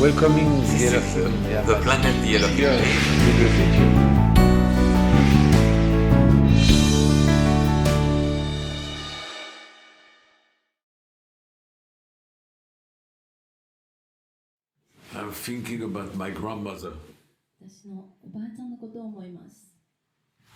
welcoming the yellow, yeah, the planet yellow. yeah, with reflection. I'm thinking about my grandmother. 私のおばあちゃんのことを思います。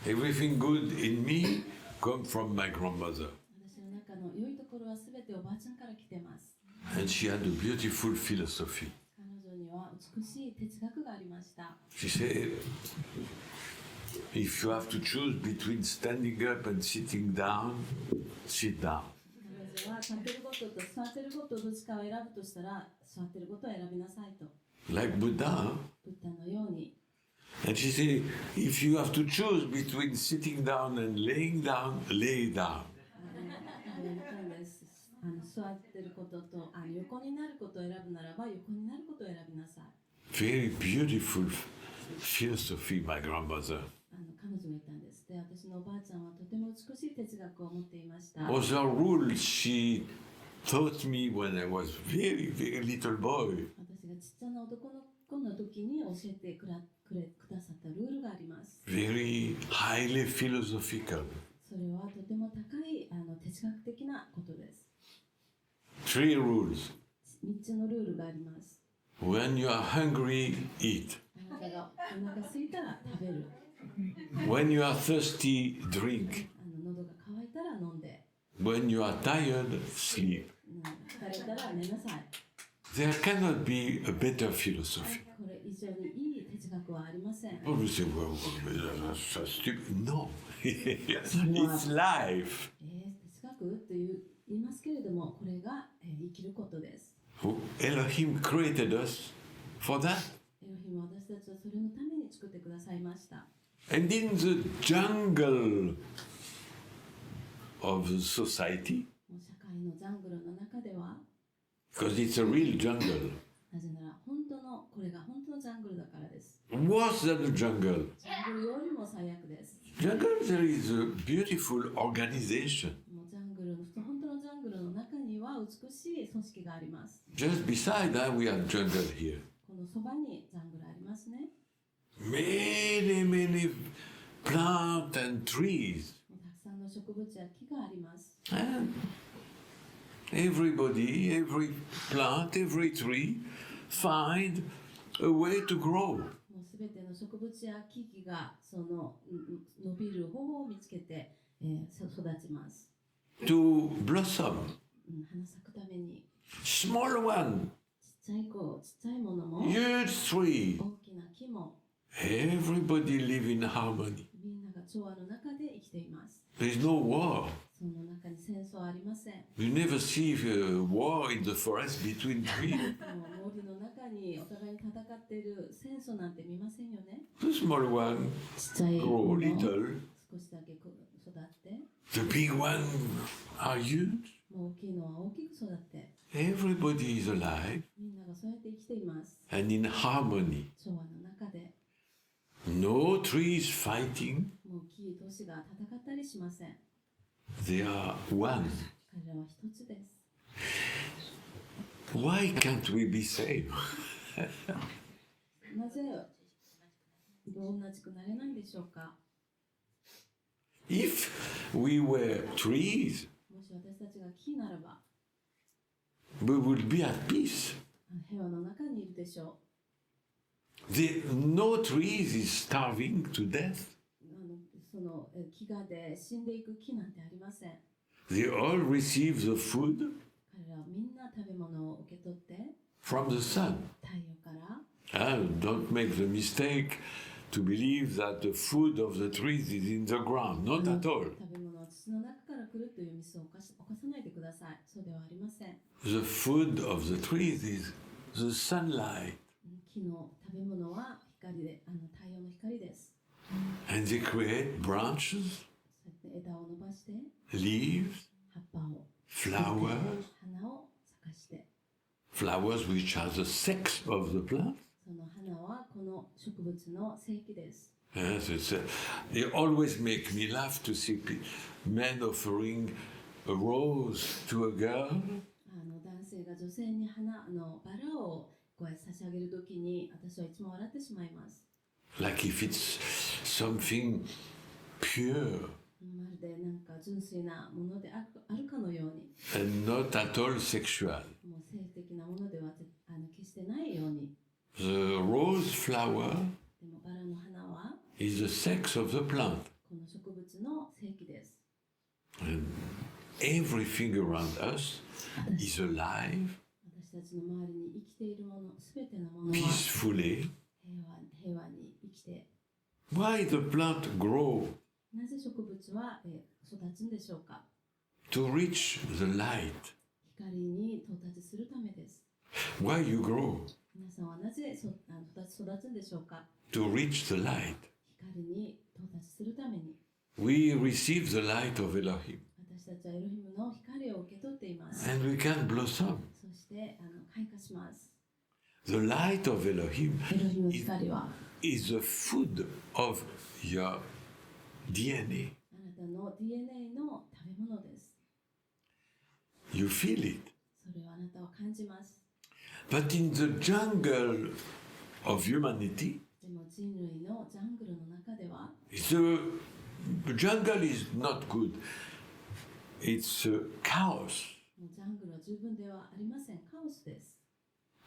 Everything good in me comes from my grandmother. 私の中の良いところはすべておばあちゃんから来てます。 And she had a beautiful philosophy. 彼女には美しい哲学がありました。 She said, if you have to choose between standing up and sitting down, sit down. 彼女は立ってることと座ってることどっちかを選ぶとしたら座ってることを選びなさいと。 Like Buddha. Huh? ブッダのように。 And she said, if you have to choose between sitting down and laying down, lay down. 座ってることと横になることを選ぶならば横になることを選びなさい。 Very beautiful philosophy, my grandmother. 彼女が言ったんです。で、私のおばあちゃんはとても美しい哲学を持っていました。 Was a rule she taught me when I was very, very little boy. 私がちっちゃな男の子の時に教えてくださったルールがあります。 Very highly philosophical. それはとても高い哲学的なことです。 Three rules. 3つのルールがあります。 When you are hungry, eat. あなたがお腹空いたら食べる。 When you are thirsty, drink. 喉が渇いたら飲んで。 When you are tired, sleep. 疲れたら寝なさい。 There cannot be a better philosophy. これ以上にいい哲学はありません。 Oh, we say, well, that's stupid. No. It's life. 哲学と言いますけれども、これが生きることです。 Elohim created us for that. エロヒムは私たちはそれのために作ってくださいました。 And in the jungle of society, 社会のジャングルの中では、 because it's a real jungle. なぜならこれが本当のジャングルだからです。 Worse than the jungle. ジャングルよりも最悪です。 Jungle, there is a beautiful organization. もう本当のジャングルの中には美しい組織があります。 Just beside that, we have jungle here. このそばにジャングルありますね。 Many, many plants and trees. たくさんの植物や木があります。 And everybody, every plant, every tree find a way to grow. もうすべての植物や木々がその伸びる方法を見つけて、育ちます。 To blossom. 花咲くために。 Small one. ちっちゃいものも、 Huge tree. 大きな木も、 Everybody live in harmony. みんなが調和の中で生きています。 There is no war. その中に戦争はありません。 You never see a war in the forest between trees. 森の中にお互いに戦っている戦争なんて見ませんよね。 The small one ちっちゃい grow もの little. 少しだけ育って、 The big one are huge. もう大きいのは大きく育って、 Everybody is alive みんながそうやって生きています。 and in harmony. 調和の中で、 No trees fighting. もう木同士が戦ったりしません。 They are one. 彼らは一つです。 Why can't we be same? なぜ同じくなれないんでしょうか。 If we were trees, もし私たちが木ならば、 we would be at peace. 平和の中にいるでしょ No trees is starving to death. う。その飢餓で死んでいく木なんてありません。 They all receive the food 彼らはみんな食べ物を受け取って、 from the sun. 太陽から、 Don't make the mistake to believe that the food of the trees is in the ground. Not at all. 食べ物は土の中から来るというミスを犯さないでください。そうではありません。 The food of the trees is the sunlight. 木の食べ物は光で、太陽の光です。 And they create branches, そうやって枝を伸ばして、 leaves, 葉っぱを、 flowers, 花を咲かして、 flowers which are the sex of the plant. その花はこの植物の性器です。 Yes, they always make me laugh to see men offering a rose to a girl. 男性が女性にバラをここへ差し上げるときに私はいつも笑ってしまいます。 like if it's something pure まるでなんか純粋なものであるかのように、 and not at all sexual. もう性的なものでは決してないように。 The rose flower でもバラの花は is the sex of the plant. この植物の性器です。 And everything around us is alive, 私たちの周りに生きているもの、すべてのものは peacefully. 平和に生きて、 Why the plant grow? なぜ植物は育つんでしょうか。 To reach the light. 光に到達するためです。 Why you grow? 皆さんはなぜ育つんでしょうか。 To reach the light. 光に到達するために。 We receive the light of Elohim 私たちはエロヒムの光を受け取っています。 and we can blossom. そして開花します。 The light of Elohim エロヒムの光は is the food of your DNA. あなたの DNA の食べ物です。 You feel it. それをあなたは感じます。 But in the jungle of humanity, でも人類のジャングルの中では、 the jungle is not good. It's chaos. もうジャングルは十分ではありません。カオスです。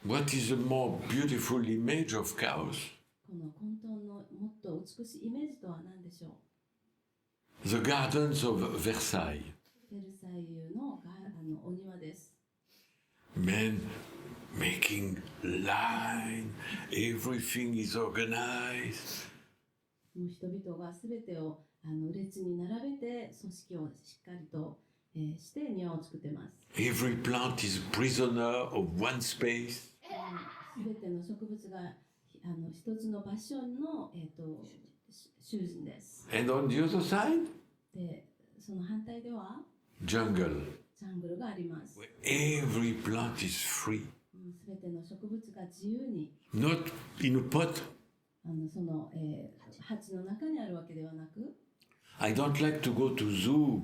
What is a more beautiful image of chaos? この混沌のもっと美しいイメージとは何でしょう。 The gardens of Versailles. ベルサイユのお庭です。 Men making line, everything is organized. もう人々がすべてを列に並べて組織をしっかりと、して庭を作ってます。 Every plant is prisoner of one space. すべての植物が一つの場所の、囚人です。 And on the other side, で、その反対では jungle, ジャングルがあります。 where every plant is free. すべての植物が自由に Not in a pot. その、鉢の中にあるわけではなく、 I don't like to go to zoo.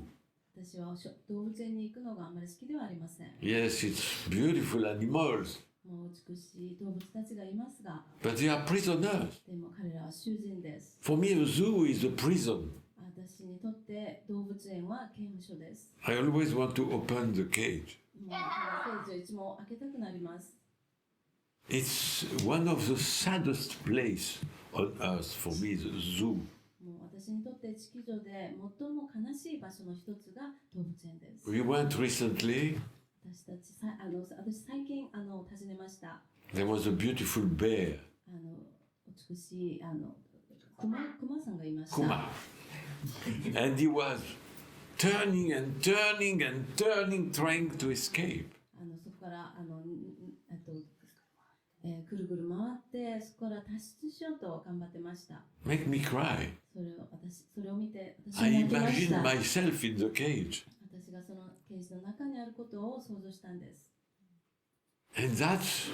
私は動物園に行くのがあまり好きではありません。 Yes, it's beautiful animals, もう美しい動物たちがいますが、 but they are prisoners. でも彼らは囚人です。 For me, a zoo is a prison. 私にとって動物園は刑務所です。 I always want to open the cage. もうケージをいつも開けたくなります。 It's one of the saddest places on earth for me, the zoo. もう私にとって地球上で最も悲しい場所の一つが動物園です。 We went recently. 私最近訪ねました。 There was a beautiful bear, 美しいクマさんがいました。 Kuma. And he was turning and turning and turning, trying to escape. そこからぐるぐる回ってそこから脱出しようと頑張ってました。 Make me cry. それを見て私は I 泣きまし imagine た。 myself in the cage. 私がそのケージの中にあることを想像したんです。 And that's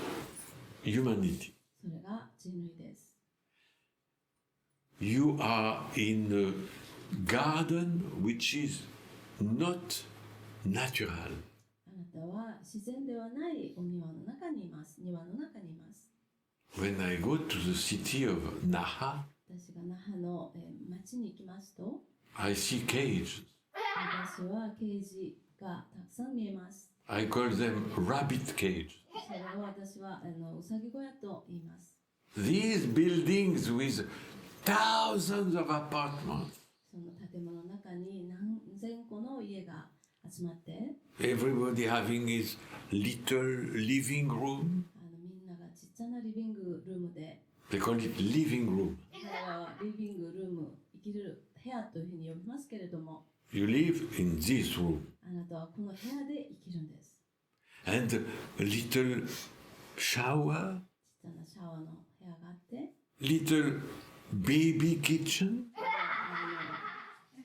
humanity. それが人類です。 You are in a garden which is not natural. あなたは自然ではないお庭の中にいます。庭の中にいます。 When I go to the city of Naha, 私が那覇の町に行きますと、 I see cages. 私はケージがたくさん見えます。 I call them rabbit cage. それを私はうさぎ小屋と言います。 These buildings with thousands of apartments. その建物の中に何千個の家が集まって、 Everybody having his little living room. みんながちっちゃなリビングルームで、 They call it living room. これはリビングルーム、生きる部屋というふうに呼びますけれども、 You live in this room. あなたはこの部屋で生きるんです。 And a little shower, ちっちゃなシャワーの部屋があって、 little baby kitchen.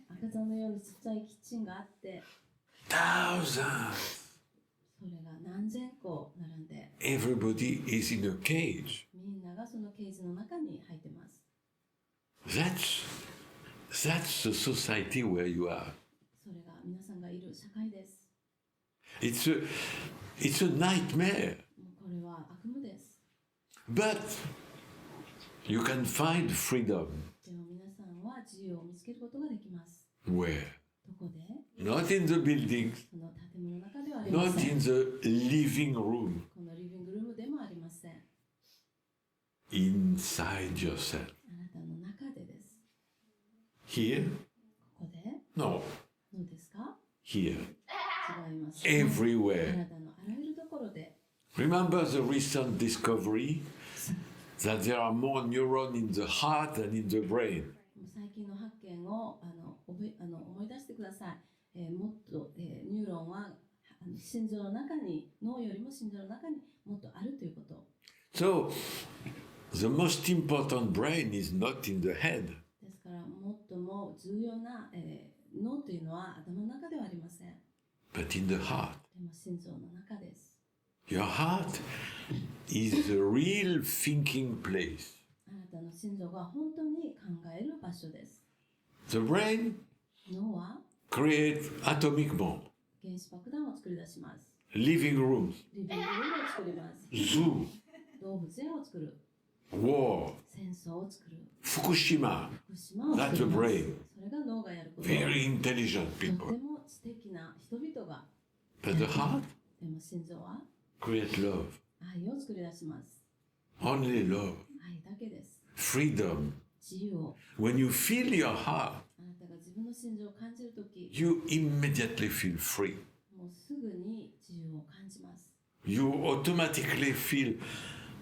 赤ちゃんのようにちっちゃいキッチンがあって、 Thousands. それが何千個並んで、 Everybody is in a cage. みんながそのケージの中に入ってます。 That's the society where you are. それが皆さんがいる社会です。 It's a nightmare. もうこれは悪夢です。But you can find freedom でも皆さんは自由を見つけることができます。 where? どこで？ Not in the buildings, その建物の中ではありま not せん。 in the living room, このリビングルームでもありません。 inside yourself. あなたの中でです。 Here? ここで？ No, どうですか？ here. 違います。あ Everywhere. なたのあらゆるところで。 Remember the recent discovery that there are more neurons in the heart than in the brain. 最近の発見を思い出してください。もっと、ニューロンは心臓の中に、脳よりも心臓の中にもっとあるということ。 So, the most important brain is not in the head, ですから、最も重要な、脳というのは頭の中ではありません。 but in the heart. でも心臓の中です。 Your heart is the real thinking place. あなたの心臓が本当に考える場所です。 The brain 脳は creates atomic bomb, 原子爆弾を作り出します。 living rooms, リビングルームを作ります。 zoo, 動物園を作る。 war, 戦争を作る。 Fukushima. 福島を That's 作 the ります。 brain. それが脳がやること。 Very intelligent とて people. も知的な人々が。 But the heart でも心臓は creates love, 愛を作り出します。 only love, 愛だけです。 freedom. 自由を。 When you feel your heart, あなたが自分の心臓を感じるとき、 you immediately feel free. もうすぐに自由を感じます。 You automatically feel,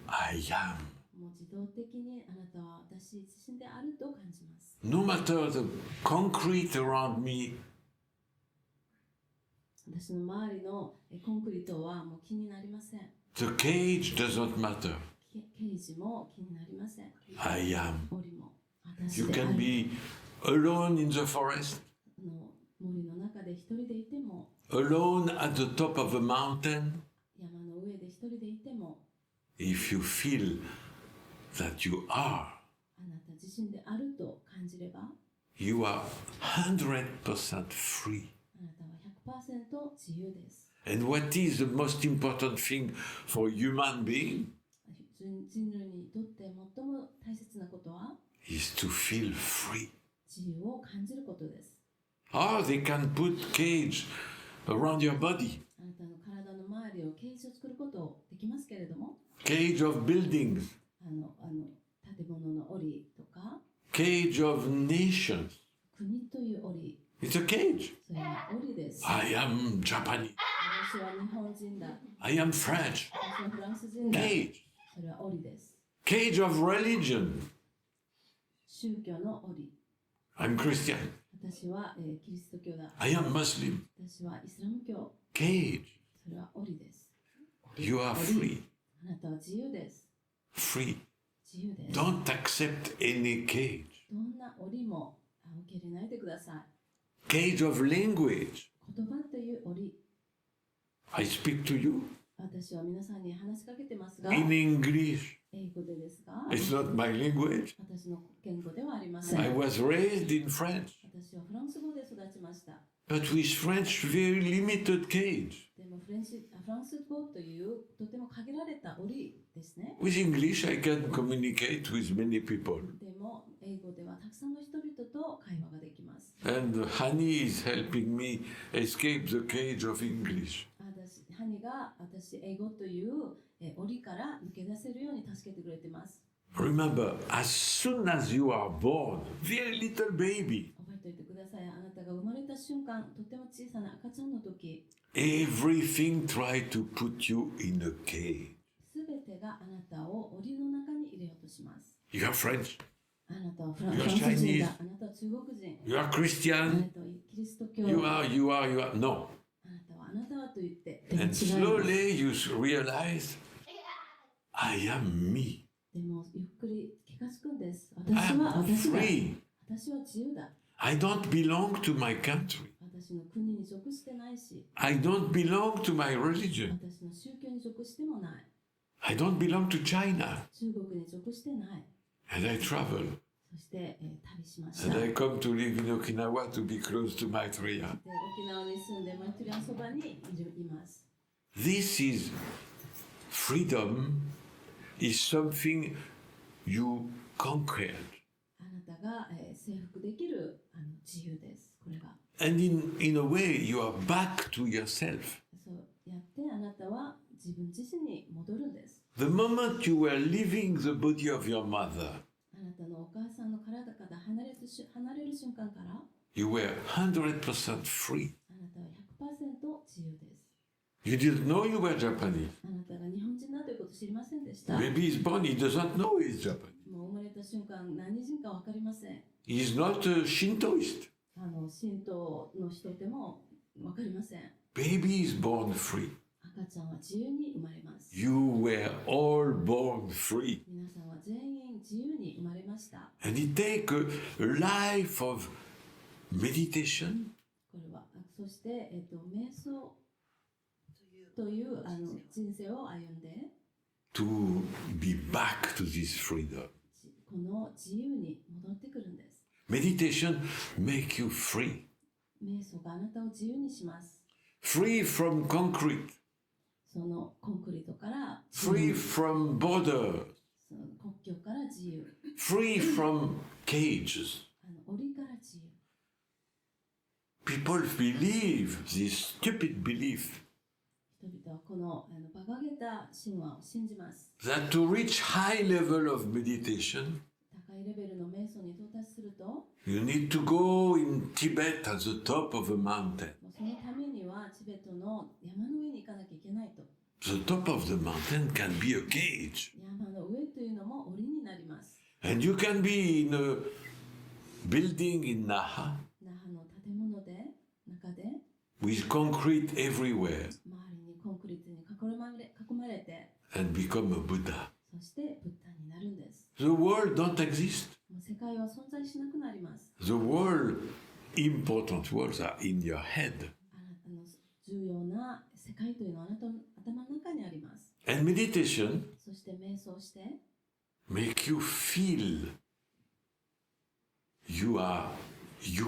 I am. もう自動的にあなたは私自身であると感じます。 No matter the concrete around me, 私の周りのコンクリートはもう気になりません。 the cage doesn't matter. ケージも気になりません。 I am. 森も私 You であ can る。 be alone in the forest, 森の中で一人でいても、 alone at the top of a mountain. 山の上で一人でいても、 If you feel that you are, あなた自身であると感じれば、 you are 100% free. あなたは 100% 自由です。 And what is the most important thing for human being 人類にとって最も大切なことは is to feel free. 自由を感じることです。 Ah, they can put cage around your body, あなたの体の周りをケージを作ることできますけれども、 cage of buildings, 建物の檻とか cage of nations. 国という檻、 It's a cage. それは檻です。 I am Japanese. 私は日本人だ。 I am French. 私はフランス人だ。 Cage. それは檻です。 Cage of religion. 宗教の檻。 I'm Christian. 私は、キリスト教だ。 I am Muslim. 私はイスラム教。 Cage. それは檻です。 You are 檻 free. あなたは自由です。 Free. 自由です。 Don't accept any cage. どんな檻も受け入れないでください。 Cage of language. 言葉という檻。 I speak to you 私は皆さんに話しかけてますが、 in English. 英語でですが、 It's not my language. 私の言語ではありません。 I was raised in French. 私はフランス語で育ちました。 But with French, very limited cage. でもフランス語というとても限られた檻ですね。 With English, I can communicate with many people. でも英語ではたくさんの人々と会話ができます。 And Hani is helping me escape the cage of English. ハニが私英語という檻から抜け出せるように助けてくれてます。 Remember, as soon as you are born, very little baby, 覚えておいてください。あなたが生まれた瞬間、とても小さな赤ちゃんの時、 everything try to put you in a cage. すべてがあなたを檻の中に入れようとします。 You are French, あなたはフラン You are ス人 Chinese. だ。あなたは中国人。 you are あな Christian, たはキリスト教。 you are. No. あなたはと言って。でも違い And ます。 slowly you realize, I am me. でもゆっくり気がつくんです。 I 私は am 私だ。 free. 私は自由だ。 I don't belong to my country. 私の国に属してないし、 I don't belong to my religion. 私の宗教に属してもない。 I don't belong to China. 中国に属してない。 And I travel. そして、旅しまし And た。 I come to live in Okinawa to be close to Maitreya. で沖縄に住んでマイトリアのそばにいます。 This is freedom is something you conquered. あなたが、征服できる自由です。これが。And in a way, you are back to yourself. そうやってあなたは自分自身に戻るんです。The moment you were leaving the body of your mother, あなたのお母さんの体から離れる瞬間から、you were 100% free. あなたは 100% 自由です。You didn't know you were Japanese. あなたが日本人だということを知りませんでした。 Maybe he's born, he doesn't know he's Japanese. もう生まれた瞬間、何人か分かりません。He's not a Shintoist. 神道の人でも分かりません。Baby is born free. 赤ちゃんは自由に生まれます。You were all born free. 皆さんは全員自由に生まれました。 And it takes a life of meditation, これは、そして、瞑想という人生を歩んで、to be back to this freedom. この自由に戻ってくるんです。Meditation make you free. 瞑想があなたを自由にします。Free from concrete. そのコンクリートから自 Free 由、 from border. その国境から自由、Free from cages. 檻から自由。People believe this stupid belief 人々はこの馬鹿げた神話を信じます。 that to reach high level of meditation, 高いレベルの瞑想に到達すると、 you need to go in Tibet at the top of a mountain. そのためにはチベットの山の上に行かなきゃいけないと。 The top of the mountain can be a cage. 山の上というのも檻になります。 And you can be in a building in Naha 那覇の建物で中で with concrete everywhere 周りにコンクリートに囲まれて、 and become a Buddha. そしてブッダになるんです。 The world don't exist. もう世界は存在しなくなります。 The world, important words are in your head. あなたの重要な世界というのはあなたの頭の中にあります。 And meditation そして瞑想して、 make you feel you are you.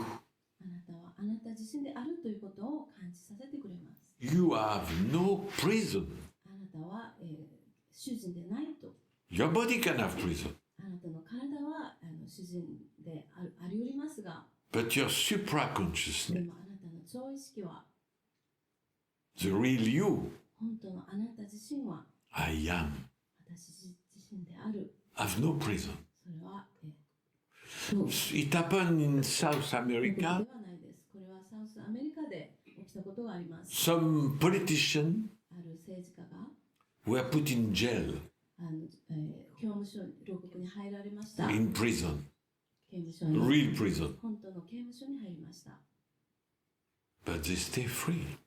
あなたはあなた自身であるということを感じさせてくれます。 You have no prison. あなたは、主人でないと。 Your body can have prison, あなたの体は主人であり得りますが、 but your で supraconsciousness, もあなたの超意識は、 the real you, 本当のあなた自身は I am, 私自身である。 have no prison. それは、そう It happened in South ということで America. はないです。これはサウスアメリカで起きたことがあります。 Some politicians ある政治家が were put in jail, 刑務所、牢獄に入られました。 in prison, 刑務所に、 real prison, 本当の刑務所に入りました。 but they stay free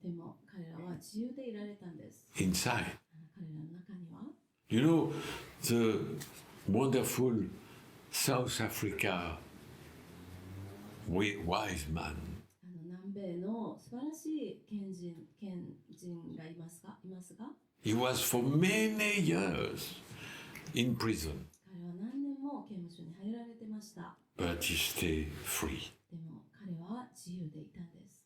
でも彼らは自由でいられたんです。 inside. 彼らの中には、 You know, the wonderful South Africa wise man, 南米の素晴らしい賢人がいますが、he was for many years in prison, 彼は何年も刑務所に入られてました。 but he stayed free. でも彼は自由でいたんです。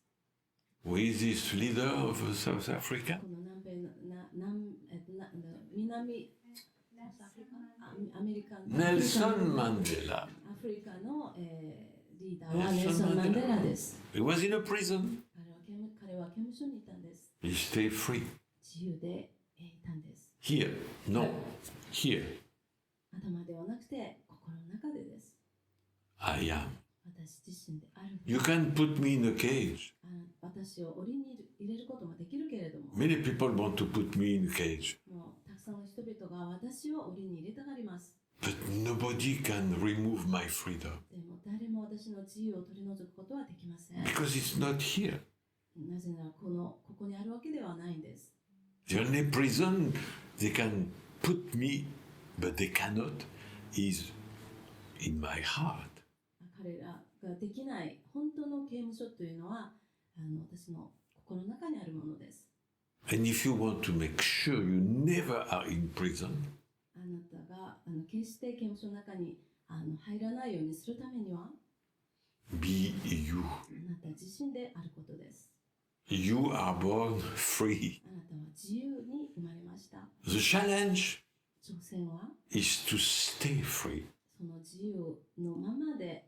Who is this leader of South Africa? この南米の南アメリカの Nelson Mandela. アフリカの、リーダーはネルソン・マンデラです。 He was in a prison. 彼は刑務所にいたんです。 He stayed free. 自由でいたんです。 Here, no, here, 頭ではなくて心の中でです。 I am. 私自身である。 You can put me in a cage. 私を檻に入れることもできるけれども、 Many people want to put me in a cage, もうたくさんの人々が私を檻に入れたがります。 but nobody can remove my freedom でも誰も私の自由を取り除くことはできません。 because it's not here. なぜならここにあるわけではないんです。 The only prison they can put me, but they cannot, is in my heart. 彼らができない本当の刑務所というのは私の心の中にあるものです。 And if you want to make sure you never are in prison, あなたが決して刑務所の中に入らないようにするためには、 be you. あなた自身であることです。 You are born free. あなたは自由に生まれました。 The challenge 挑戦は is to stay free. その自由のままで、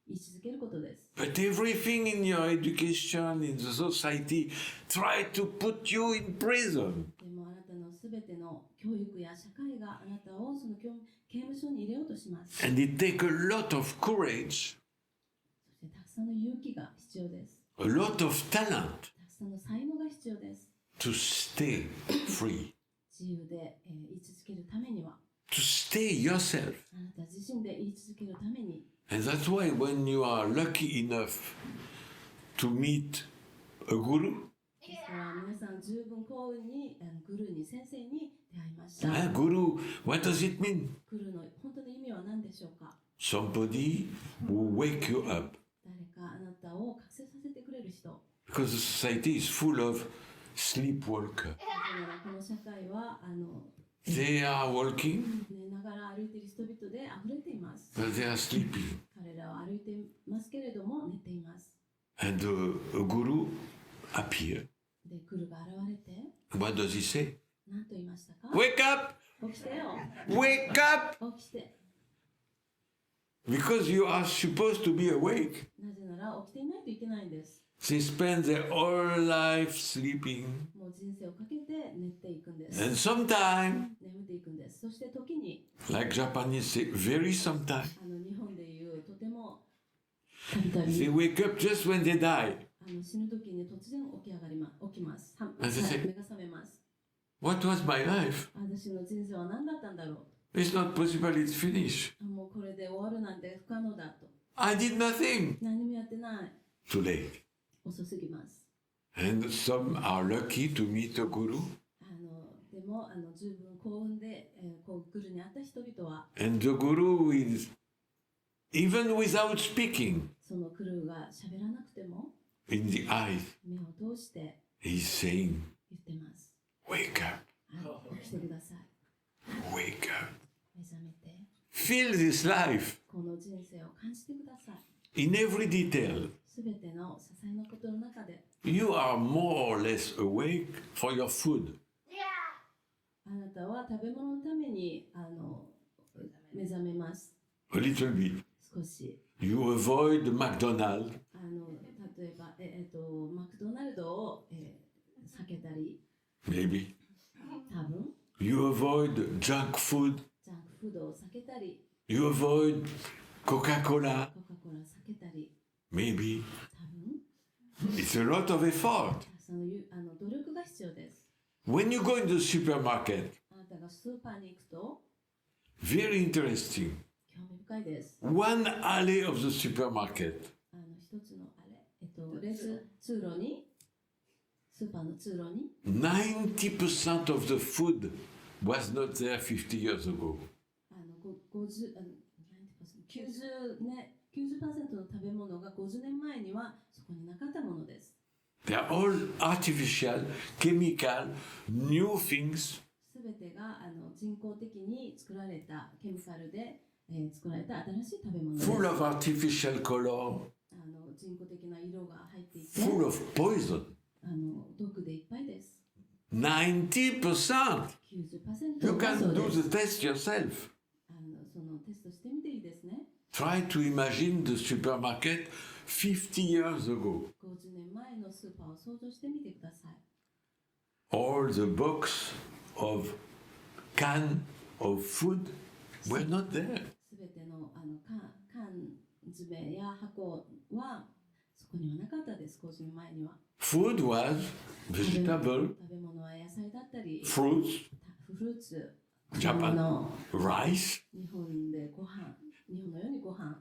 生き続けることです。 But everything in your education, in the society, try to put you in prison. でもあなたのすべての教育や社会があなたをその刑務所に入れようとします。 And it takes a lot of courage, そしてたくさんの勇気が必要です。 a lot of talent たくさんの才能が必要です。 to stay free, 自由で、生き続けるためには、 to stay yourself. あなた自身で生き続けるために、 And that's why when you are lucky enough to meet a guru, ですから皆さん十分幸運にグルーに先生に出会いました。 guru, what does it mean? グルーの本当の意味は何でしょうか。 Somebody who wake you up. 誰かあなたを覚醒させてくれる人。 Because the society is full of sleepwalkers. なぜならこの社会はThey are walking, 寝ながら歩いている人々で溢れています。 but they are sleeping. 彼らは歩いていますけれども寝ています。 And a guru appears. で、グルが現れて What does he say? 何と言いましたか。 Wake up! 起きてよ。 Wake up! 起きて。 Because you are supposed to be awake. なぜなら起きていないといけないんです。 They spend their whole life sleeping. もう人生をかけて寝ていくんです。 And sometime, 眠っていくんです。そして時に like Japanese say, very sometime, 日本でいうとてもたびた they び wake up just when they die. 死ぬ時に突然起きます。あ先生目が覚めます。 What was my life? 私の人生は何だったんだろう。 It's not possible, it's finished. もうこれで終わるなんて不可能だと。 I did nothing. 何もやってない。 Too late. 遅すぎます。 And some are lucky to meet a guru. でも十分幸運で、こうグルに会った人々は And the guru is, even without speaking, そのクルーが喋らなくても in the eyes, 目を通して he's saying, 言ってます。 wake up, 起きてください。 wake up. 目覚めて Feel this life この人生を感じてください。 in every detail. すべての些細なことの中で You are more or less awake for your food. あなたは食べ物のために目覚めます。 A little bit. 少し You avoid McDonald's. 例えば、マクドナルドを、避けたり Maybe. 多分 You avoid junk food. ジャンクフードを避けたり You avoid Coca-Cola. コカ・コーラ避けたり Maybe. 多分 It's a lot of effort. その努力が必要です。 When you go in the supermarket, あなたがスーパーに行くと very interesting. 興味深いです。 One alley of the supermarket, 一つのレジ通路にスーパーの通路に 90% of the food was not there 50 years ago. 90% の食べ物が50年前にはそこになかったものです。 They are all artificial, chemical, new things. すべてが人工的に作られたケミカルで、作られた新しい食べ物です。 Full of artificial color, 人工的な色が入っていて、 full of poison. 毒でいっぱいです。 90%. 90% You がそ can う do です。 the test yourself. そのテストしてみていいですね。 Try to imagine the supermarket 50 years ago. 50年前のスーパーを想像してみてください。 All the box of can of food were not there. すべての缶詰や箱はそこにはなかったです。50年前には。Food was 食 vegetable, べ物は野菜だったり、 fruits, フルーツ、 Japan, rice, 日本でご飯、日本のようにご飯、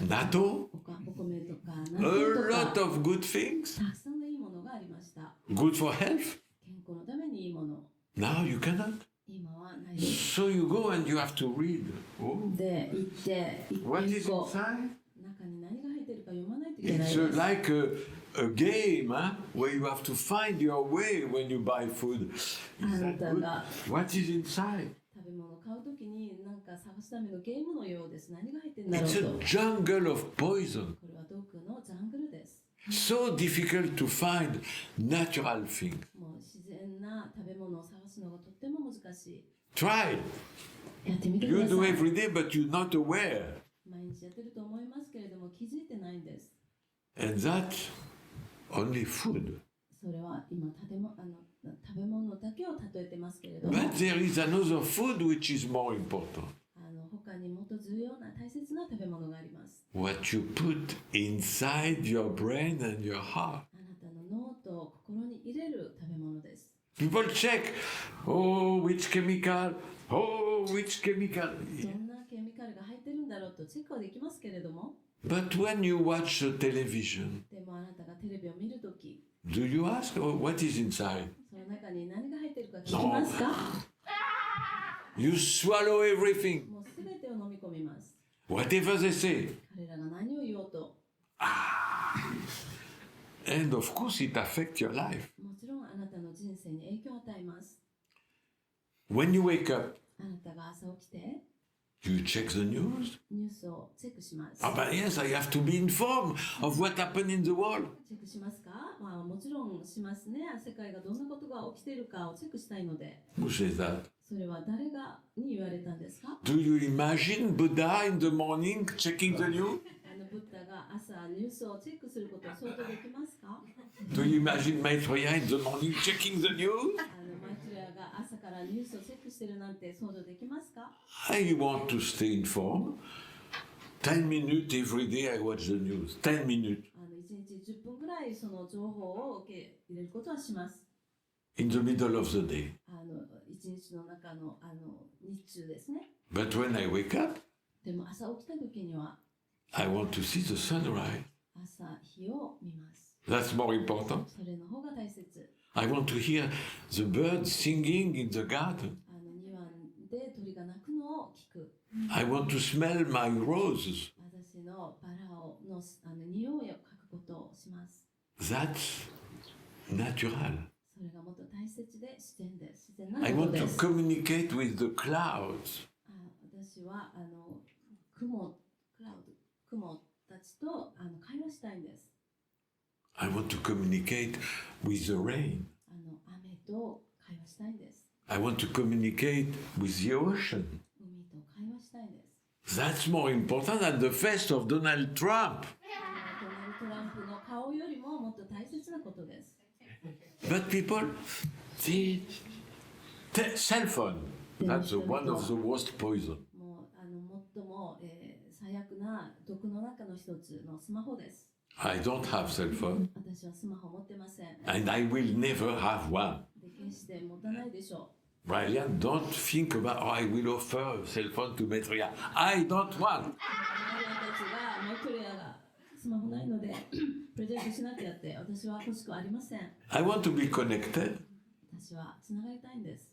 natto, お米とか、 a 納豆と lot か、 of good things, たくさんのいいものがありました。 good for health. 健康のためにいいもの。 Now you cannot. 今はないです。 So you go and you have to read. Oh, で、行って、what is こ inside? 中に何が入っているか読まないといけない It's です。 like a game, huh? Where you have to find your way when you buy food. Is that good? What is inside? 食べ物を買うときに何か探すためのゲームのようです。何が入ってるんだろう It's と。 a jungle of poison. これは毒のジャングルです。 So difficult to find natural things. もう自然な食べ物を探すのがとっても難しい。Try. やってみてく You ださ do い。 every day, but you're not aware. 毎日やってると思いますけれども気づいてないんです。 And that's only food. それは今食べ物だけを例えてますけれども、 But there is another food which is more important. 他にもっと重要な大切な食べ物があります。 What you put inside your brain and your heart. あなたの脳と心に入れる食べ物です。 People check, oh, which chemical, oh, which chemical. どんなケミカルが入ってるんだろうとチェックはできますけれども、 But when you watch the television, でもあなたがテレビを見るとき、 do you ask, oh, what is inside? その中に何が入ってるか聞きますか？ You swallow everything, もうすべてを飲み込みます。 whatever they say. 彼らが何を言おうと、 And of course, it affects your life. もちろんあなたの人生に影響を与えます。 When you wake up, あなたが朝起きて you check the news. ニュースをチェックします。 Ah, but yes, I have to be informed of what happened in the world. チェックしますか？まあもちろんしますね。世界がどんなことが起きているかをチェックしたいので。 Who says that? それは誰に言われたんですか？ Do you imagine Buddha in the morning checking the news? ブッダが朝ニュースをチェックすることを想像できますか？ Do you imagine Maitreya in the morning checking the news? マイトレアが朝からニュースをチェックしてるなんて想像できますか？ I want to stay informed. 10 minutes every day I watch the news. 10 minutes. 1日10分ぐらいその情報を受け入れることはします。 In the middle of the day. 一日の中の日中ですね。 But when I wake up, でも朝起きた時には I want to see the sunrise. 朝日を見ます。 That's more important. それの方が大切。 I want to hear the birds singing in the garden. 庭で鳥が鳴くのを聞く。 I want to smell my roses. 私のバラの匂いを嗅ぐことをします。 That's natural. それがもっと大切で自然です。自然な I こ want とで to す。 communicate with the clouds. 私は雲たちと会話したいんです。 I want to communicate with the rain. 雨と会話したいんです。 I want to communicate with the ocean. 海と会話したいんです。 That's more important than the face of Donald Trump. ドナルド・トランプの顔よりももっと大切なことです。 But people, cell phone. That's one of the worst poison. もう最も、最悪な毒の中の一つのスマホです。 I don't have cell phone, 私はスマホ持ってません。 and I will never have one. で決して持たないでしょ Brian, don't think about, oh, I will offer a cell phone to Maitreya. I don't want. う。マイトレアがスマホないのでプレゼントしなきゃって私は欲しくありません。 I want to be connected 私はつながりたいんです。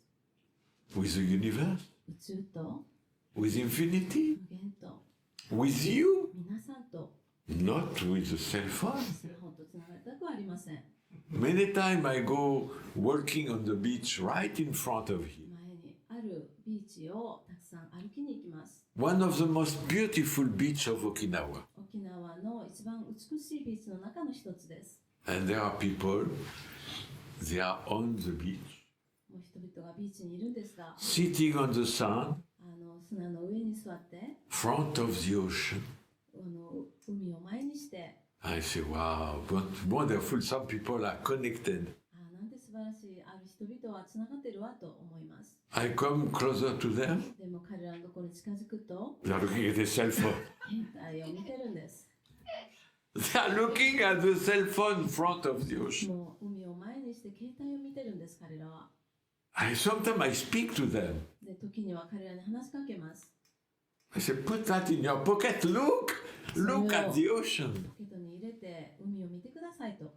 with the universe, 宇宙と with infinity, 無限と with you, 皆さんと not with the cell phone. スマホとつながりたくはありません。 Many times I go walking on the beach right in front of him. 前にあるビーチをたくさん歩きに行きます。 One of the most beautiful beaches of Okinawa. 沖縄の一番美しいビーチの中の一つです。 And there are people, they are on the beach, もう人々がビーチにいるんですが、 sitting on the sand, 砂の上に座って、 front of the ocean. 海を前にして、 I say, wow, but wonderful. Some people are connected. なんて素晴らしい、ある人々はつながってるわと思います。 I come closer to them. でも彼らのところに近づくと、 They are looking at the cell phone. 携帯を見てるんです。 They are looking at the cell phone in front of the ocean. もう海を前にして携帯を見てるんです、彼らは。Sometimes I speak to them. で、時には彼らに話しかけます。 I say, put that in your pocket. Look at the ocean. ポケットに入れて海を見てくださいと。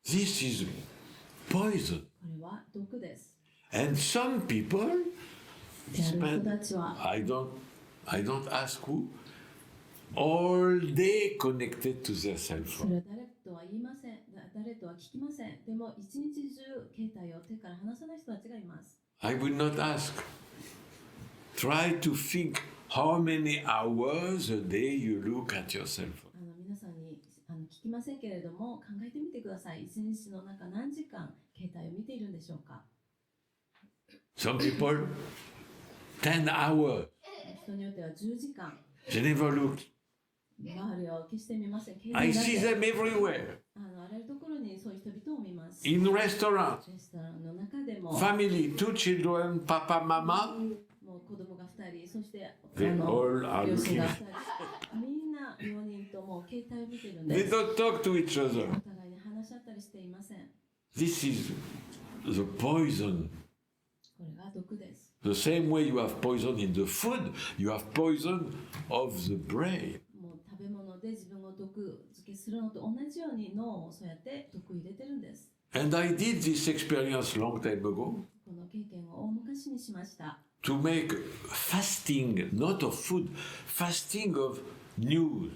This is poison. これは毒です。 And some people である spend, 人たちは、 I don't ask who, all day connected to their cell それ phone. は誰とは言いません。誰とは聞きません。でも一日中携帯を手から離さない人たちがいます。 I would not ask. Try to think how many hours a day you look at your cell phone. 皆さんに聞きませんけれども考えてみてください。一日の中何時間携帯を見ているんでしょうか。 Some people, 10 hours. 人によっては10時間 They never look. 周りを決して見ません。携 I 帯だ see け them everywhere. あらゆるところにそういう人々を見ます。 In restaurants, レストランの中でも family, 2 children, papa, mama. もう子供が2人、そしてThey all are 両親が looking. 2人、みんな4人とも携帯を見てるん They です。 don't talk to each お other. 互いに話し合ったりしていません。 This is the poison. これが毒です。 The same way you have poison in the food, you have poison of the brain. もう食べ物で自分を毒付けするのと同じように脳をそうやって毒入れてるんです。 And I did this experience long time ago この経験を大昔にしました。 to make fasting, not of food, fasting of news.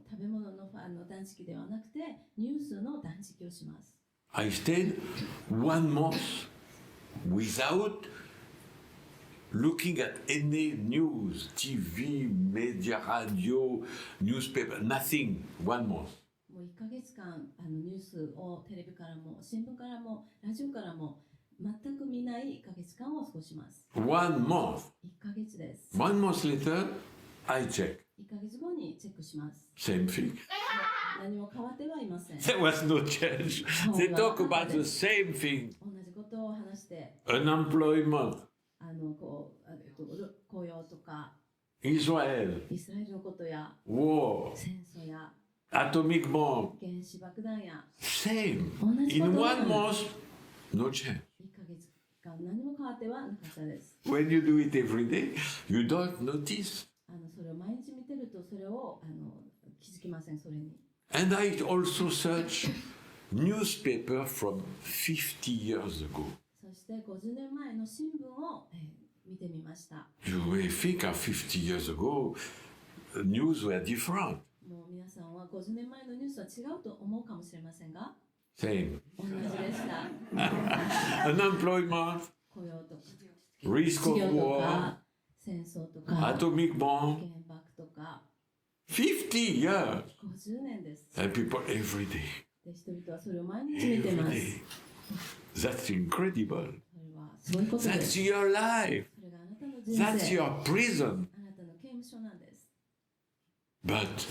食べ物の断食ではなくてニュースの断食をします。 I stayed 1 month without looking at any news, TV, media, radio, newspaper, nothing. 1 month. もう1ヶ月間ニュースをテレビからも新聞からもラジオからも全く見ない1ヶ月間を過ごします。 1 month. 1ヶ月です。 1 month later, I check. 1ヶ月後にチェックします。 Same thing. 何も変わってはいません。 There was no change. They talk about the same thing. 同じことを話して、 Unemployment, 雇用とか Israel, イスラエルのことや war, 戦争や atomic bomb. 原子爆弾や Same. 同じ In ことを 1 month, no change. 1ヶ月間何も変わってはなかったです。 When you do it every day, you don't notice. それを毎日見てるとそれを気づきません。それに And I also search newspaper from 50 years ago. そして50年前の新聞を、見てみました。 You may think 50 years ago, news were different. もう皆さんは50年前のニュースは違うと思うかもしれませんが Same. 同じでした。 Unemployment, 雇用とか risk 事 of 業と war, か戦争とか atomic 原 bomb. 爆とか 50 years. 50年です。 And people every day. で人々はそれを毎日見てま Every す。 day. That's incredible. それはすごいことで That's す。 your life. それがあなたの人 That's 生、 your prison. あなたの刑務所なんです。 But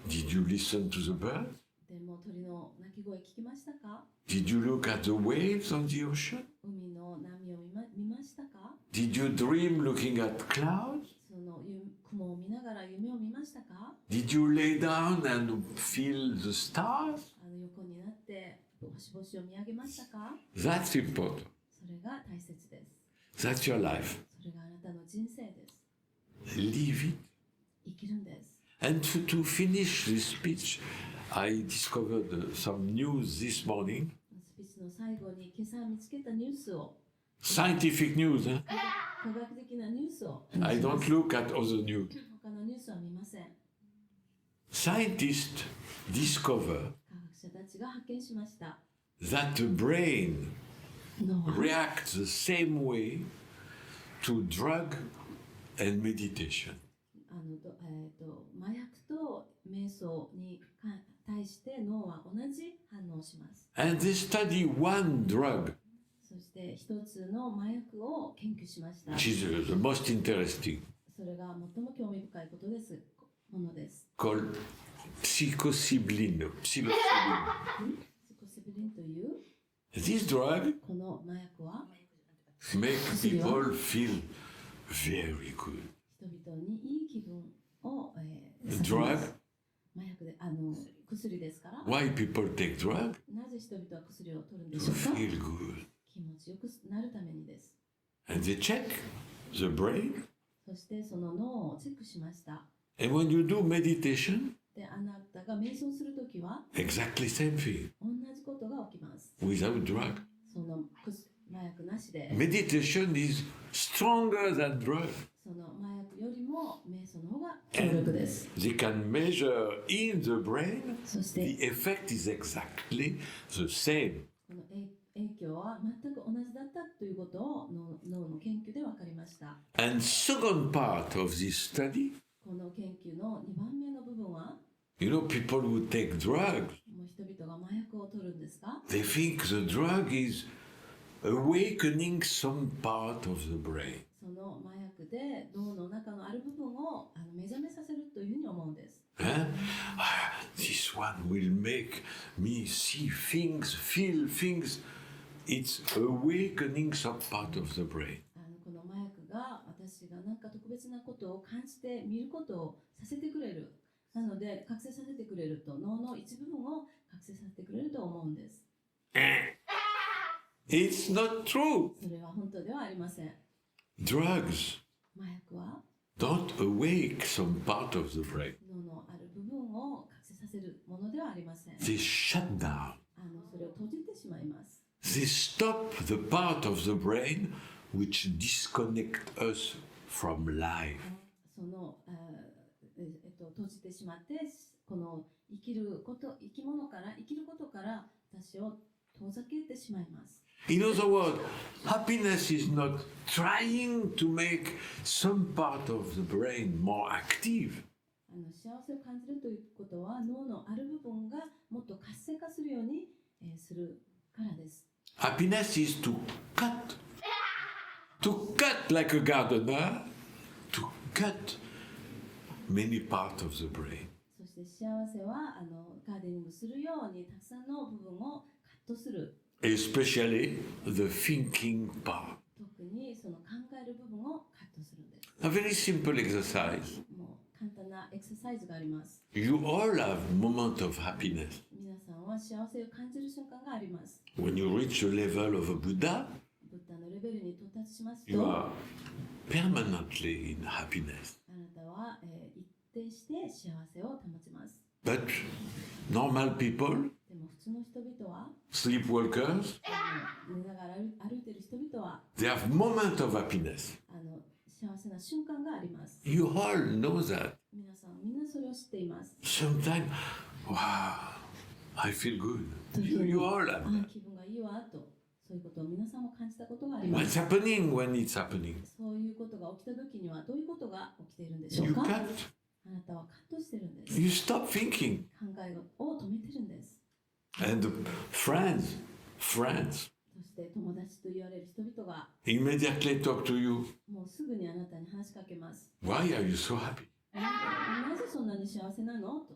did you listen to the birds? でも鳥の鳴き声聞きましたか？ Did you look at the waves on the ocean? 海の波を見ましたか？ Did you dream looking at clouds? その雲を見ながら夢を見ましたか？ Did you lay down and feel the stars? 横になって星々を見上げましたか？ That's important. それが大切です。 That's your life. それがあなたの人生です。 Live it. 生きるんです。 And to finish this speech, I discovered some news this morning. スピーチの最後に今朝見つけたニュースを Scientific news. Huh? 科学的なニュースを I don't look at other news. 他のニュースは見ません。 Scientists discover 科学者たちが発見しました。 that the brain 脳は reacts the same way to drug and meditation. 麻薬と瞑想に対して脳は同じ反応をします。 And they study one drug, そして一つの麻薬を研究しました。 which is the most interesting, それが最も興味深いことです。ものです。 called psilocybin. シコセブリンという This drug この麻薬は makes people feel very good. 人々にいい気分を、The させま drug, す。麻薬で薬ですから。 why people take drug? なぜ人々は薬を取るんで To しょうか？ feel good. 気持ちよくなるためにです。 And they check the brain. そしてその脳をチェックしました。 And when you do meditation, で、あなたが瞑想するときは exactly same thing, 同じことが起きます。 without drug. その麻薬なしで、 Meditation is stronger than drug. その麻薬よりも瞑想の方が強力です。 They can measure in the brain. そして The effect is exactly the same. この影響は全く同じだったということを脳の研究で分かりました。 And second part of this study, この研究の2番目の部分は、 you know, people who take drugs, もう人々が麻薬を取るんですか？ they think the drug is awakening some part of the brain. その麻薬で脳の中のある部分を目覚めさせるというふうに思うんです。This one will make me see things, feel things. It's awakening some part of the brain. この麻薬が私が何か特別なことを感じて見ることをさせてくれる。なので覚醒させてくれると脳の一部分を覚醒させてくれると思うんです。It's not true. それは本当ではありません。Drugs 麻薬は don't awake some part of the brain. 脳のある部分を覚醒させるものではありません。 They shut down. それを閉じてしまいます。They stop the part of the brain which disconnect us from life. その、閉じてしまってこの生きること生き物から生きることから私を遠ざけてしまいます。In other words, happiness is not trying to make some part of the brain more active. 幸せを感じるということは脳のある部分がもっと活性化するように、するからです。Happiness is to cut like a gardener, to cut many parts of the brain. そして幸せはガーデニングするようにたくさんの部分をカットする。Especially the thinking part. 特にその考える部分をカットするんです。A very simple exercise. もう簡単なエクササイズがあります。You all have moments of happiness. 皆さんは幸せを感じる瞬間があります。When you reach the level of a Buddha, ブッダのレベルに到達しますと、you are permanently in happiness. あなたは、一定して幸せを保ちます。But normal people, でも普通の人々は、sleepwalkers, 寝ながら歩いている人々は、they have moments of happiness. 幸せな瞬間があります。You all know that. 皆さんみんなそれを知っています。Sometimes, wow, I feel good. You all have that. 気分がいいわと、そういうことを皆さんも感じたことがあります。 What's happening when it's happening? そういうことが起きた時にはどういうことが起きているんでしょ You うか。 cut. あなたはカットしてるんです。 You stop thinking. 考えを止めてるんです。 And friends, そして友達と言われる人々が immediately talk to you. もうすぐにあなたに話しかけます。 Why are you so happy? なぜそんなに幸せなのと。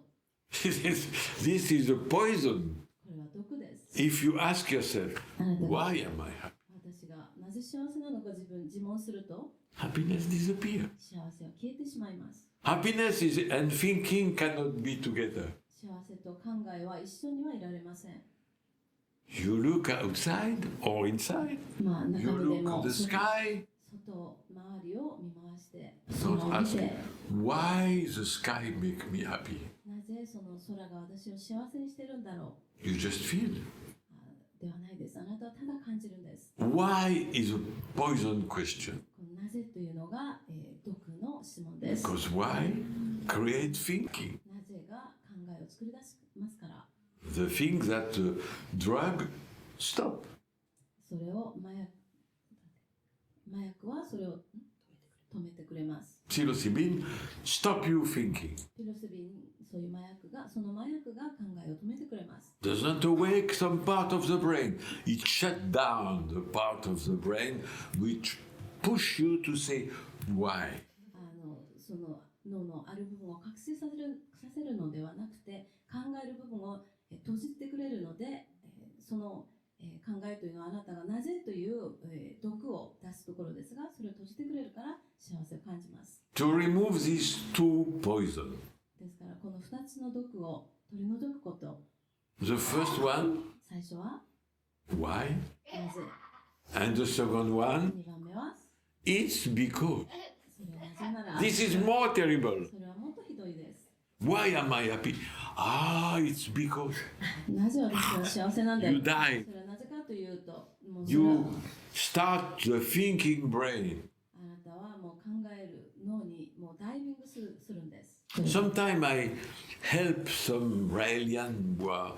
This is a poison. これは毒です。 If you ask yourself, あなたが why am I happy? 私がなぜ幸せなのか自問すると Happiness disappears. 幸せは消えてしまいます。 Happiness is and thinking cannot be together. 幸せと考えは一緒にはいられません。 You look outside or inside. まあ中 You 身で look も at the sky. 外周りを見回して空 Don't を見 ask て why the sky make me happy. なぜその空が私を幸せにしてるんだろ You just feel. うではないです。あなたはただ感じるんです。 Why is a poison question? このなぜというのが、毒の質問です。 Because why? Create thinking. なぜが考えを作り出しますから。 The thing that the drug stop. それを麻薬はそれを止めてくれます。 Psilocybin stop you thinking. ピロスビン、そういうその麻薬が考えを止めてくれます。 Doesn't awake some part of the brain. It shut down the part of the brain which push you to say why. その脳のある部分を覚醒させるのではなくて、考える部分を閉じてくれるので、その考えというのはあなたがなぜという毒を出すところですが、それを閉じてくれるから幸せを感じます。 To remove these two poisons. ですからこの2つの毒を取り除くこと。 The first one, 最初は why? なぜ、 And the second one, 2番目は it's because. それはなぜなら This is more terrible. それはもっとひどいです。 Why am I happy? It's because なぜ私は幸せなんだよ。 you die. それはなぜかというと、もうそれ You は start the thinking brain. あなたはもう考える脳にもうダイビングするんです。 Sometimes I help some Raelian who are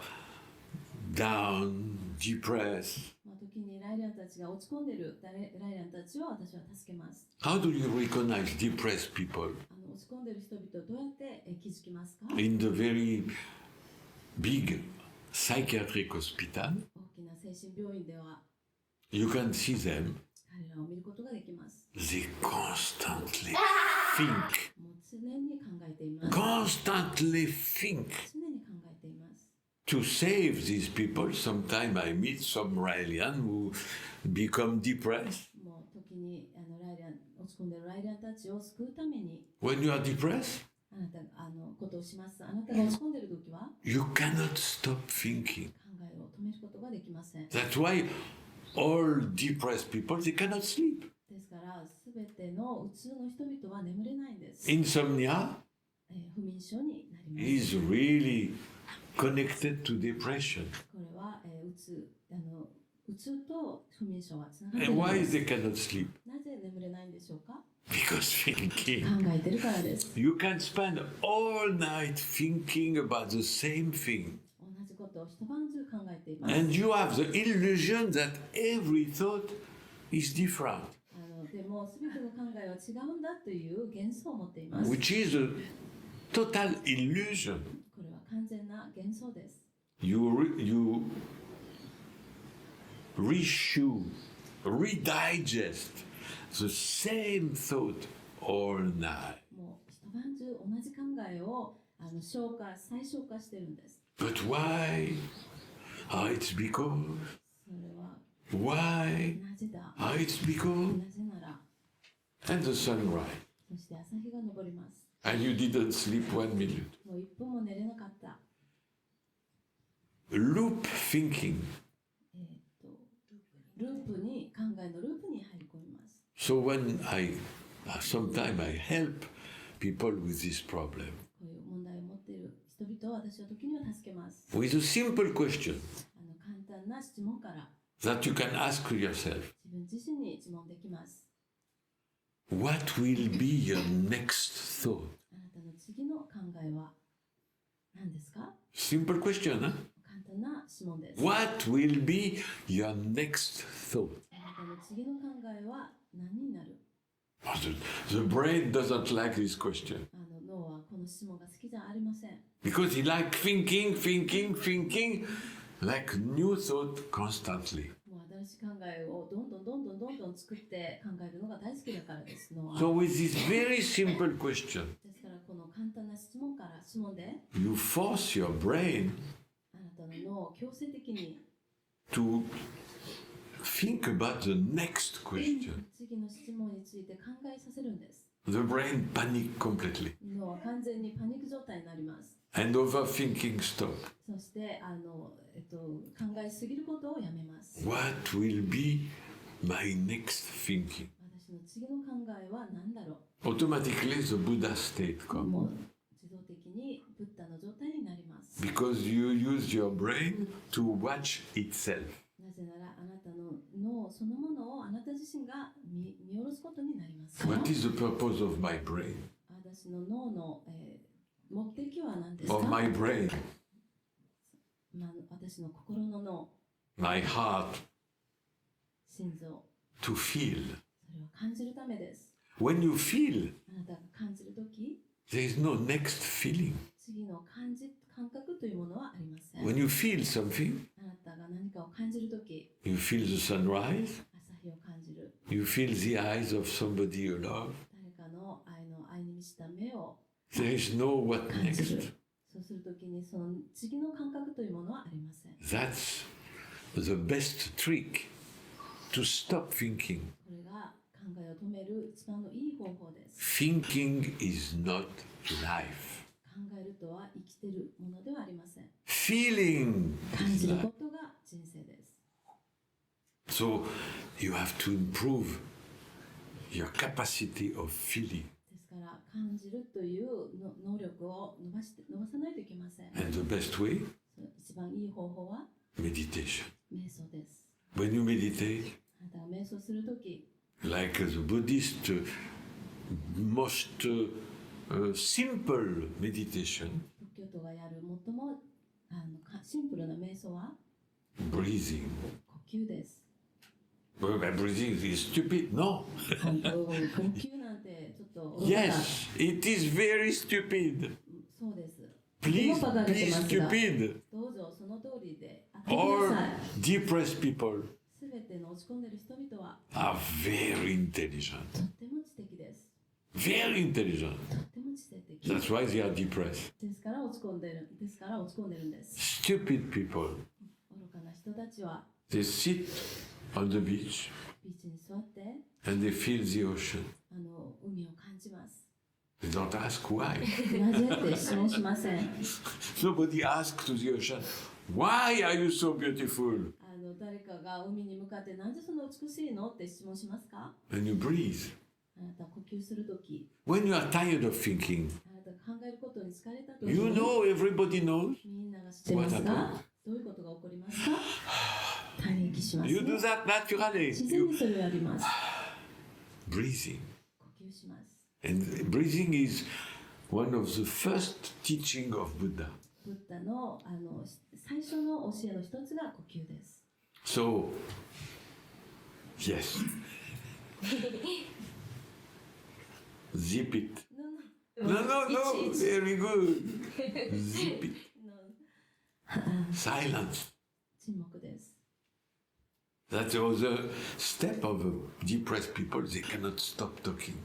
down, depressed. 時にライランたちが落ち込んでいるライランたちを私は助けます。 How do you recognize depressed people? 落ち込んでいる人々をどうやって気づきますか？ In the very big psychiatric hospital, 大き神病院では You can see them. 彼らを見ることができます。 They constantly think. もう常に考えています。 Constantly think. 常に考えています。 To save these people, sometimes I meet some Raelian who become depressed. もう時にライリアン落ち込んでいるライリアンたちを救うために When you are depressed, あなたことをします。あなたが落ち込んでいる時は you cannot stop thinking. 考えを止めることができません。 That's why all depressed people, they cannot sleep. ですからすべてのうつの人々は眠れないんです。 Insomnia 不眠症になります。 is really connected to depression. これは、うつと不眠症はつながってい And るん why です they cannot sleep? なぜ眠れないんでしょうか？ Because thinking. 考えてるからです。 You can spend all night thinking about the same thing. 同じことを一晩中考えています。 And you have the illusion that every thought is different, でも全ての考えは違うんだという幻想を持っています。 which is a total illusion. これは完全な幻想です。 You rechew, redigest the same thought all night. もう一晩中同じ考えを再消化してるんです。 But why? It's because. それは Why? なぜだ。 It's because. なぜなら。 And the sun rises. そして朝日が昇ります。 And you didn't sleep 1 minute. もう一分も寝れなかった。 Loop thinking. ループに考えのループに入り込みます。 So when sometimes I help people with this problem こういう問題を持っている人々を私は時には助けます。 with a simple question 簡単な質問から that you can ask yourself. 自分自身に質問できます。 What will be your next thought? あなたの次の考えは何ですか？ Simple question, huh? 簡単な質問です。 What will be your next thought? あなたの次の考えは何になる？ The brain doesn't like this question 脳はこの質問が好きじゃありません。 because he likes thinking, like new thought constantly. もう新しい考えをどんどん作って考えるのが大好きだからです。脳は。 So with this very simple question, ですからこの簡単な質問で you force your brain あなたの脳を強制的に to think about the next question. 次の質問について考えさせるんです。 The brain panic completely 脳は完全にパニック状態になります。 and overthinking stop. そして考えすぎることをやめます。 What will be my next thinking? 私の次の考えは何だろ Automatically the Buddha state う。 comes もう自動的にブッダの状態になります。 because you use your brain to watch itself. なぜならあなたの脳そのものをあなた自身が見下ろすことになりますから。 What is the purpose of my brain? 私の脳の、目的は何ですか？ Of my brain, 私の心の脳、 my heart, 心臓、 to feel. それを感じるためです。 When you feel, あなたが感じるとき、 there is no next feeling. 次の感覚というものはありません。 When you feel something, あなたが何かを感じるとき、 you feel the sunrise, 朝日を感じる。 you feel the eyes of somebody you love. 誰かの愛に満ちた目を There is no what 感じ next. る。そうするときにその次の感覚というものはありません。 That's the best trick to stop thinking. これが考えを止める一番のいい方法です。 Thinking is not life. 考えるとは生きているものではありません。 Feeling 感 is じる life. ことが人生です。 So you have to improve your capacity of feeling. ですから感じるという能力を伸ばさないといけません。 And the best way? 一番いい方法は Meditation. 瞑想です。 When you meditate, あなたが瞑想するとき、 like the Buddhist most simple meditation, 仏教徒がやる最もシンプルな瞑想は breathing. 呼吸です。 Well, my breathing is stupid. No. 呼吸なんてちょっと Yes, it is very stupid. そうです。 Please, 馬鹿が出て please ますが stupid. どうぞその通りで頭くだ All さい。 depressed people すべての落ち込んでいる人々は are very intelligent. とっても知的です。 Very intelligent. とっても知的。 That's why they are depressed. ですから落ち込んでいる。ですから落ち込んでいるんです。 Stupid people, 愚かな人たちは they sit on the beach ビーチに座って and they feel the ocean. 海を感じます。 They don't ask why. なぜって質問しません。 Nobody asks to the ocean, why are you so beautiful? 誰かが海に向かってなんでそんな美しいのって質問しますか？ And you breathe. あなた呼吸するとき、 When you are tired of thinking, あなたが考えることに疲れたとき you know everybody knows. みんなが知ってますが、どういうことが起こりますか？嘆息します、 You do ね。 that naturally. 自然 You にそれをやります。 breathing. 呼吸します。 And breathing is one of the first teaching of Buddha. ブッダの最初の教えの一つが呼吸です。 So, yes. Zip it. No, very good. Zip it. Silence. 沈黙です。 That's the other step of depressed people. They cannot stop talking.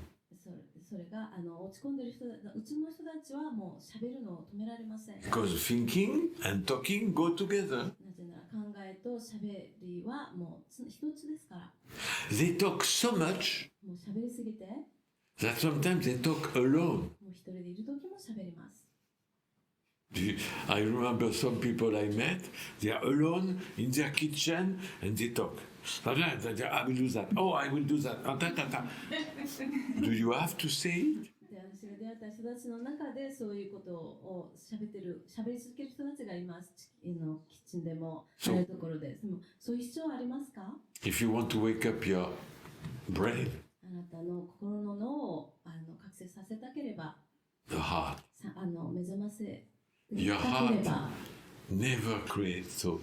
それが落ち込んでる人だ、うちの人たちはもう喋るのを止められません。 Because thinking and talking go together. なぜなら考えと喋りはもう一つですから。 They talk so much もう喋りすぎて、も that sometimes they talk alone. う一人でいる時も喋ります。 I remember some people I met, they are alone in their kitchen and they talk. I will do that. Oh, I will do that. Do you have to say it? で、私が出会った人たちの中でそういうことを喋り続ける人たちがいます。キッチンでも、あるところで。でもそういう必要はありますか？ If you want to wake up your brain, あなたの心の脳を覚醒させたければ、 the heart, 目覚ませ your たけれ heart ば、 never creates thought.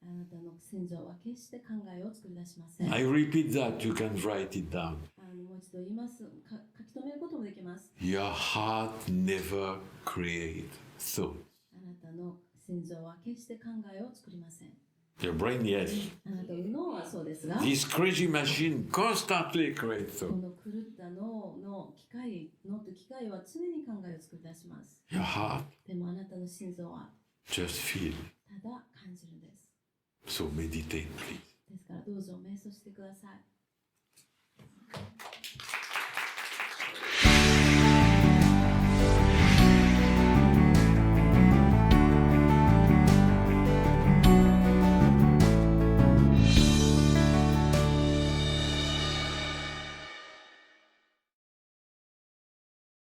あなたの心臓は決して考えを作り出しません。 I repeat that, you can write it down. もう一度言います。書き留めることもできます。 Your heart never creates thought. あなたの心臓は決して考えを作りません。 Your brain, yes. あなたの脳はそうですが、 This crazy machine constantly creates こ thought. の狂った脳と機械は常に考えを作り出します。 Your heart でもあなたの心臓は just feel. ただ感じるんです。 So meditate, please. ですからどうぞ瞑想してください。